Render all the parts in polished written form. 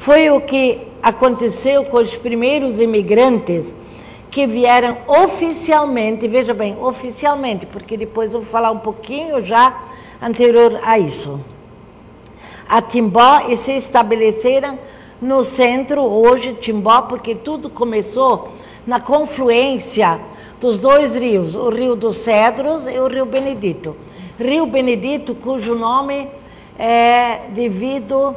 Foi o que aconteceu com os primeiros imigrantes que vieram oficialmente, veja bem, oficialmente, porque depois eu vou falar um pouquinho já anterior a isso, a Timbó, e se estabeleceram no centro, hoje, Timbó, porque tudo começou na confluência dos dois rios, o Rio dos Cedros e o Rio Benedito. Rio Benedito, cujo nome é devido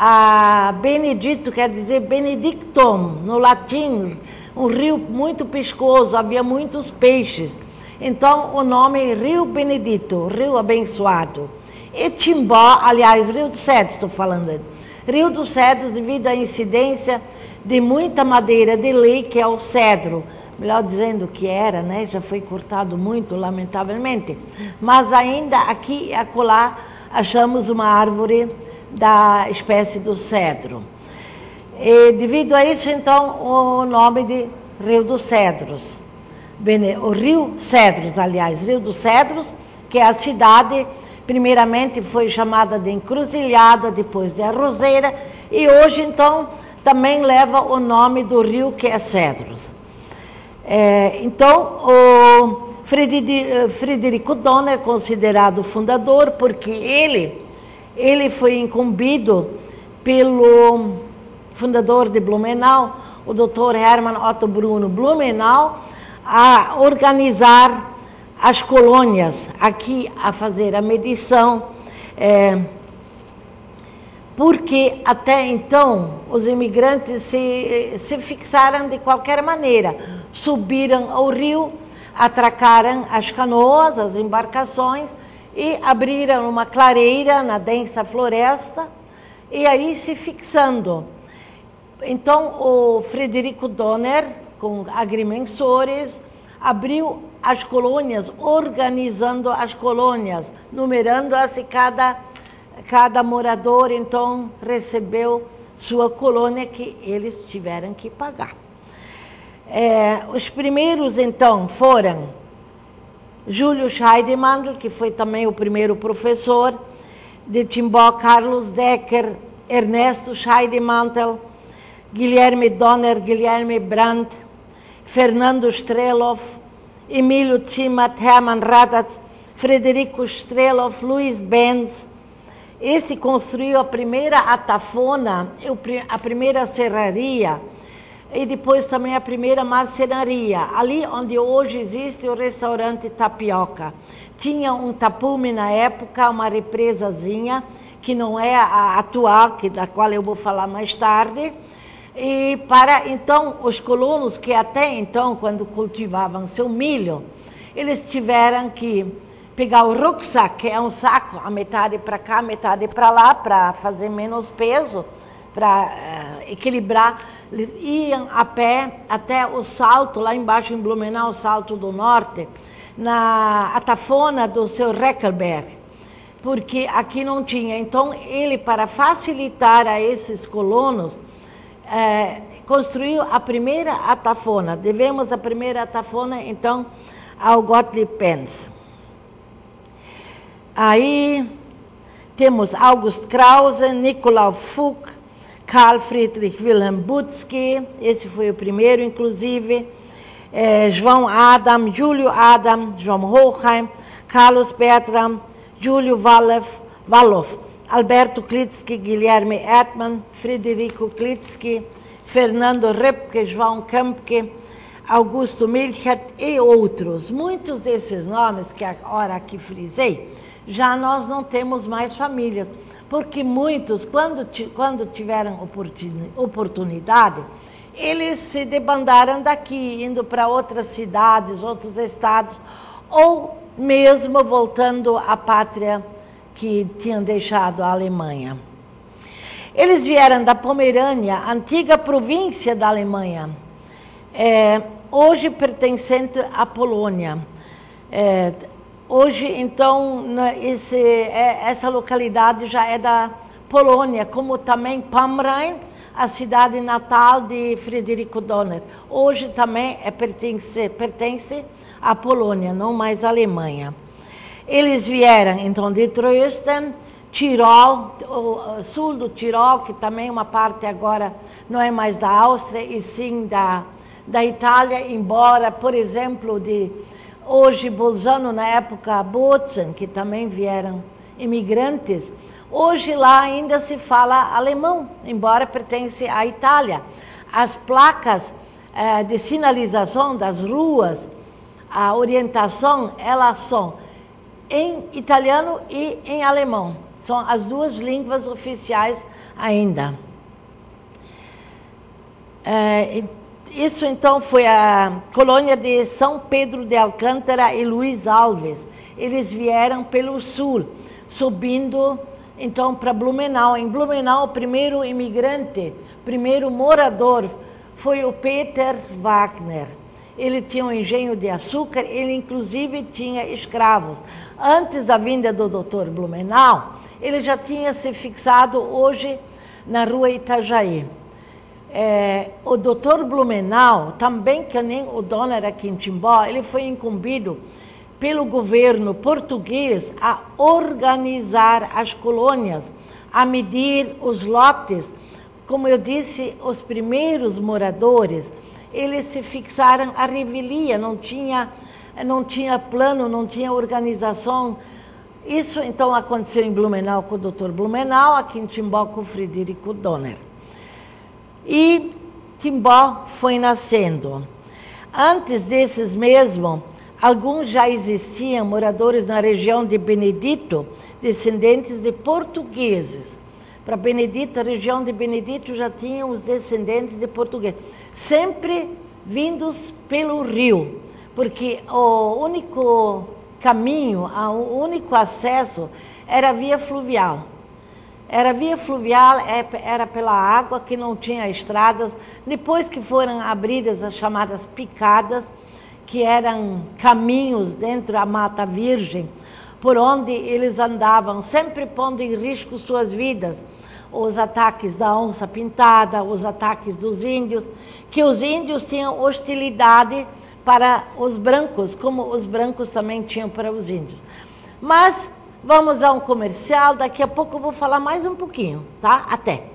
a Benedito, quer dizer Benedictum, no latim, um rio muito piscoso, havia muitos peixes. Então, o nome Rio Benedito, Rio Abençoado. E Timbó, aliás, Rio dos Cedros, estou falando. Rio dos Cedros, devido à incidência de muita madeira de lei, que é o cedro. Melhor dizendo que era, né? Já foi cortado muito, lamentavelmente. Mas ainda aqui e acolá achamos uma árvore da espécie do cedro. E devido a isso, então, o nome de Rio dos Cedros. O Rio Cedros, aliás, Rio dos Cedros, que é a cidade, primeiramente foi chamada de Encruzilhada, depois de Arrozeira, e hoje, então, também leva o nome do rio, que é Cedros. Então, o Frederico Donner, considerado fundador, porque ele foi incumbido pelo fundador de Blumenau, o Dr. Hermann Otto Bruno Blumenau, a organizar as colônias, aqui a fazer a medição, porque até então os imigrantes se fixaram de qualquer maneira, subiram ao rio, atracaram as canoas, as embarcações, e abriram uma clareira na densa floresta, e aí se fixando. Então, o Frederico Donner, com agrimensores, abriu as colônias, organizando as colônias, numerando-as, e cada morador, então, recebeu sua colônia que eles tiveram que pagar. Os primeiros, então, foram Júlio Scheidemandl, que foi também o primeiro professor de Timbó, Carlos Decker, Ernesto Scheidemandl, Guilherme Donner, Guilherme Brandt, Fernando Streloff, Emílio Zimat, Hermann Radat, Frederico Streloff, Luiz Benz. Este construiu a primeira atafona, a primeira serraria e depois também a primeira marcenaria, ali onde hoje existe o restaurante Tapioca. Tinha um tapume na época, uma represazinha, que não é a atual, da qual eu vou falar mais tarde. E para, então, os colonos que até então, quando cultivavam seu milho, eles tiveram que pegar o rucksack, que é um saco, a metade para cá, a metade para lá, para fazer menos peso, para equilibrar. Iam a pé até o Salto, lá embaixo em Blumenau, o Salto do Norte, na atafona do seu Reckelberg, porque aqui não tinha. Então, ele, para facilitar a esses colonos, construiu a primeira atafona. Devemos a primeira atafona, então, ao Gottlieb Benz. Aí temos August Krause, Nikolaus Fuchs, Carl Friedrich Wilhelm Butzke, esse foi o primeiro, inclusive, João Adam, Júlio Adam, João Hochheim, Carlos Bertram, Júlio Walloff, Alberto Klitzky, Guilherme Erdmann, Frederico Klitzky, Fernando Röpke, João Kampke, Augusto Milchert e outros. Muitos desses nomes que agora aqui frisei, já nós não temos mais famílias, porque muitos, quando tiveram oportunidade, eles se debandaram daqui, indo para outras cidades, outros estados, ou mesmo voltando à pátria que tinham deixado a Alemanha. Eles vieram da Pomerânia, antiga província da Alemanha, hoje pertencente à Polônia. Hoje, então, essa localidade já é da Polônia, como também Pommern, a cidade natal de Frederico Donner. Hoje também pertence à Polônia, não mais à Alemanha. Eles vieram, então, de Dresden, Tirol, o sul do Tirol, que também é uma parte agora não é mais da Áustria, e sim da Itália, embora, por exemplo, hoje Bolzano, na época Bozen, que também vieram imigrantes, hoje lá ainda se fala alemão, embora pertence à Itália. As placas de sinalização das ruas, a orientação, elas são em italiano e em alemão. São as duas línguas oficiais ainda. Isso, então, foi a colônia de São Pedro de Alcântara e Luís Alves. Eles vieram pelo sul, subindo, então, para Blumenau. Em Blumenau, o primeiro imigrante, primeiro morador, foi o Peter Wagner. Ele tinha um engenho de açúcar, ele, inclusive, tinha escravos. Antes da vinda do Dr. Blumenau, ele já tinha se fixado hoje na rua Itajaí. O Dr. Blumenau, também que nem o Donner aqui em Timbó, ele foi incumbido pelo governo português a organizar as colônias, a medir os lotes. Como eu disse, os primeiros moradores, eles se fixaram à revelia, não tinha plano, não tinha organização. Isso, então, aconteceu em Blumenau com o Dr. Blumenau, aqui em Timbó com o Frederico Donner. E Timbó foi nascendo. Antes desses mesmo, alguns já existiam moradores na região de Benedito, descendentes de portugueses. Para Benedito, a região de Benedito já tinha os descendentes de portugueses, sempre vindos pelo rio, porque o único caminho, o único acesso era via fluvial. Era via fluvial, era pela água, que não tinha estradas. Depois que foram abridas as chamadas picadas, que eram caminhos dentro da Mata Virgem, por onde eles andavam, sempre pondo em risco suas vidas. Os ataques da onça pintada, os ataques dos índios, que os índios tinham hostilidade para os brancos, como os brancos também tinham para os índios. Mas vamos a um comercial, daqui a pouco eu vou falar mais um pouquinho, tá? Até!